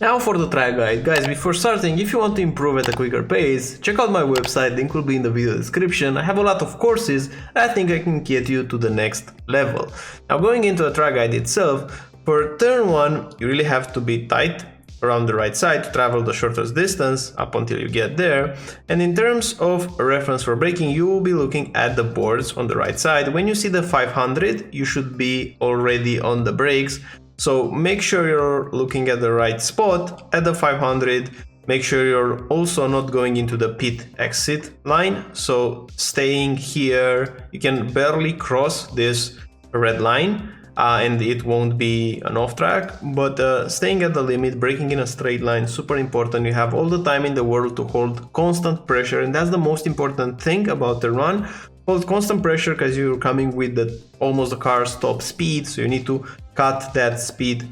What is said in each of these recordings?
Now for the track guide. Guys, before starting, if you want to improve at a quicker pace, check out my website, link will be in the video description. I have a lot of courses I think I can get you to the next level. Now going into the track guide itself, for turn 1 you really have to be tight around the right side to travel the shortest distance up until you get there. And in terms of a reference for braking, you will be looking at the boards on the right side. When you see the 500, you should be already on the brakes. So make sure you're looking at the right spot at the 500. Make sure you're also not going into the pit exit line. So staying here, you can barely cross this red line. And it won't be an off track, but staying at the limit, braking in a straight line, super important. You have all the time in the world to hold constant pressure, and that's the most important thing about the run. Hold constant pressure because you're coming with almost the car's top speed, so you need to cut that speed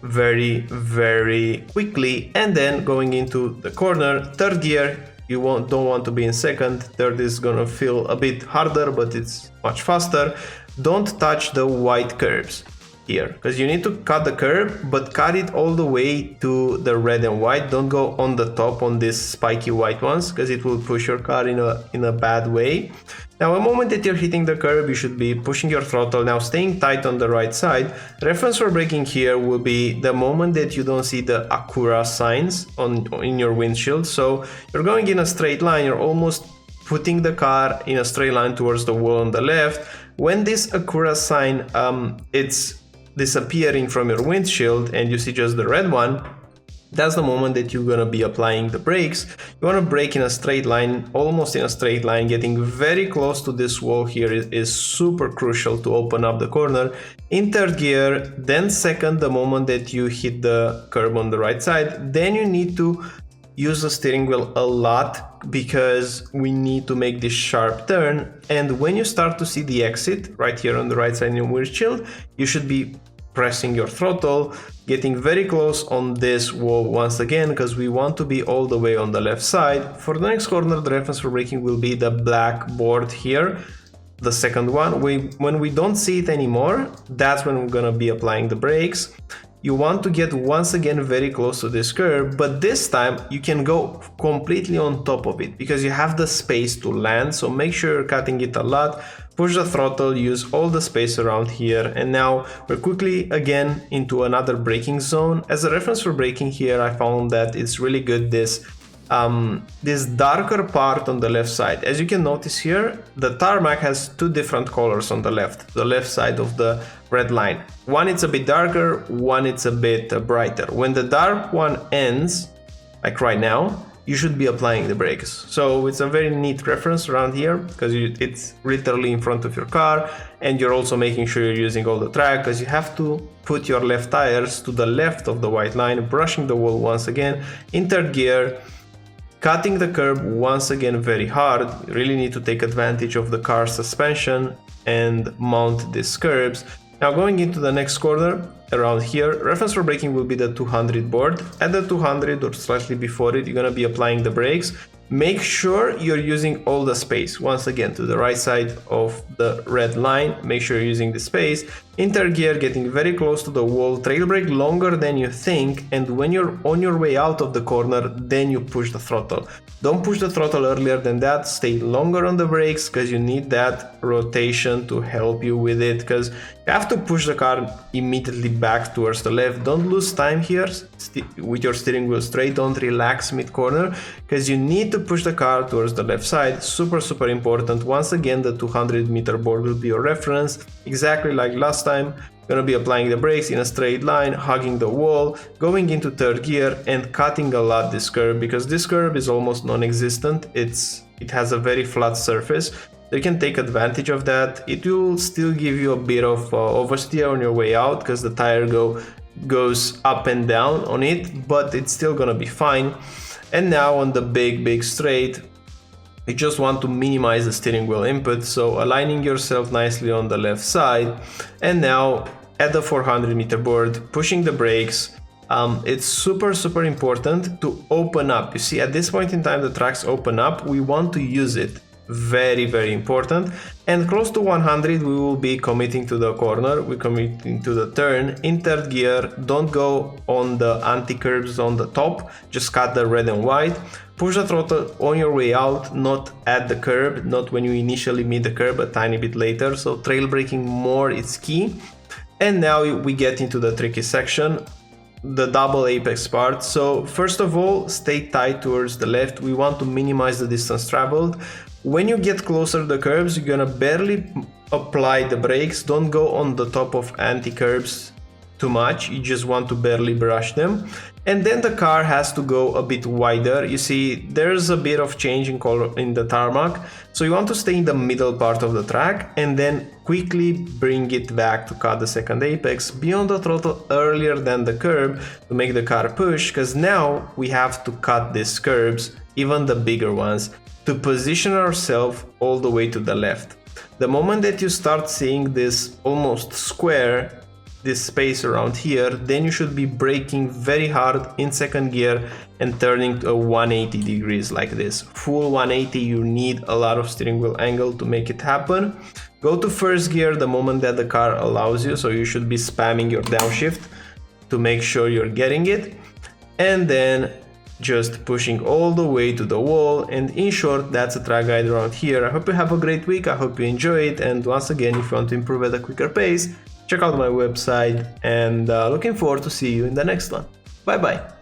very quickly. And then going into the corner, third gear, you don't want to be in second. Third is gonna feel a bit harder, but it's much faster. Don't touch the white curbs here, because you need to cut the curb, but cut it all the way to the red and white. Don't go on the top on these spiky white ones, because it will push your car in a bad way. Now, the moment that you're hitting the curb, you should be pushing your throttle. Now, staying tight on the right side. Reference for braking here will be the moment that you don't see the Acura signs in your windshield. So you're going in a straight line, you're almost putting the car in a straight line towards the wall on the left. When this Acura sign it's disappearing from your windshield and you see just the red one, that's the moment that you're gonna be applying the brakes. You wanna brake in a straight line, almost in a straight line. Getting very close to this wall here is super crucial to open up the corner. In third gear, then second, the moment that you hit the curb on the right side, then you need to use the steering wheel a lot, because we need to make this sharp turn. And when you start to see the exit right here on the right side in your windshield, you should be pressing your throttle, getting very close on this wall once again, because we want to be all the way on the left side. For the next corner, the reference for braking will be the black board here, the second one. When we don't see it anymore, that's when we're gonna be applying the brakes. You want to get once again very close to this curb, but this time you can go completely on top of it because you have the space to land. So make sure you're cutting it a lot, push the throttle, use all the space around here. And now we're quickly again into another braking zone. As a reference for braking here, I found that it's really good this darker part on the left side. As you can notice here, the tarmac has two different colors on the left side of the red line. One it's a bit darker, one it's a bit brighter. When the dark one ends, like right now, you should be applying the brakes. So it's a very neat reference around here, because it's literally in front of your car, and you're also making sure you're using all the track, because you have to put your left tires to the left of the white line, brushing the wall once again. In third gear, cutting the curb once again very hard. You really need to take advantage of the car's suspension and mount these curbs. Now going into the next corner, around here, reference for braking will be the 200 board. At the 200 or slightly before it, you're gonna be applying the brakes. Make sure you're using all the space. Once again, to the right side of the red line, make sure you're using the space. In third gear, getting very close to the wall, trail brake longer than you think, and when you're on your way out of the corner, then you push the throttle. Don't push the throttle earlier than that, stay longer on the brakes, because you need that rotation to help you with it, because you have to push the car immediately back towards the left. Don't lose time here with your steering wheel straight, don't relax mid-corner, because you need to push the car towards the left side. Super important. Once again, the 200 meter board will be your reference, exactly like last time. Gonna be applying the brakes in a straight line, hugging the wall, going into third gear and cutting a lot this curb, because this curb is almost non-existent. It has a very flat surface. You can take advantage of that. It will still give you a bit of oversteer on your way out, because the tire goes up and down on it, but it's still gonna be fine. And now on the big straight, you just want to minimize the steering wheel input, so aligning yourself nicely on the left side. And now at the 400 meter board, pushing the brakes. It's super important to open up. You see, at this point in time, the tracks open up. We want to use it. very important. And close to 100 we will be committing to the corner, we're committing to the turn. In third gear, don't go on the anti-curbs on the top, just cut the red and white. Push the throttle on your way out, not at the curb, not when you initially meet the curb, a tiny bit later. So trail braking more is key. And now we get into the tricky section, the double apex part. So first of all, stay tight towards the left. We want to minimize the distance traveled. When you get closer to the curbs, you're gonna barely apply the brakes. Don't go on the top of anti-curbs too much, you just want to barely brush them. And then the car has to go a bit wider. You see there's a bit of change in color in the tarmac, so you want to stay in the middle part of the track and then quickly bring it back to cut the second apex. Be on the throttle earlier than the curb to make the car push, because now we have to cut these curbs, even the bigger ones, to position ourselves all the way to the left. The moment that you start seeing this almost square, this space around here, then you should be braking very hard in second gear and turning to a 180 degrees like this. Full 180, you need a lot of steering wheel angle to make it happen. Go to first gear the moment that the car allows you, so you should be spamming your downshift to make sure you're getting it. And then just pushing all the way to the wall. And in short, that's a track guide around here. I hope you have a great week, I hope you enjoy it, and once again, if you want to improve at a quicker pace, check out my website, and looking forward to see you in the next one. Bye bye.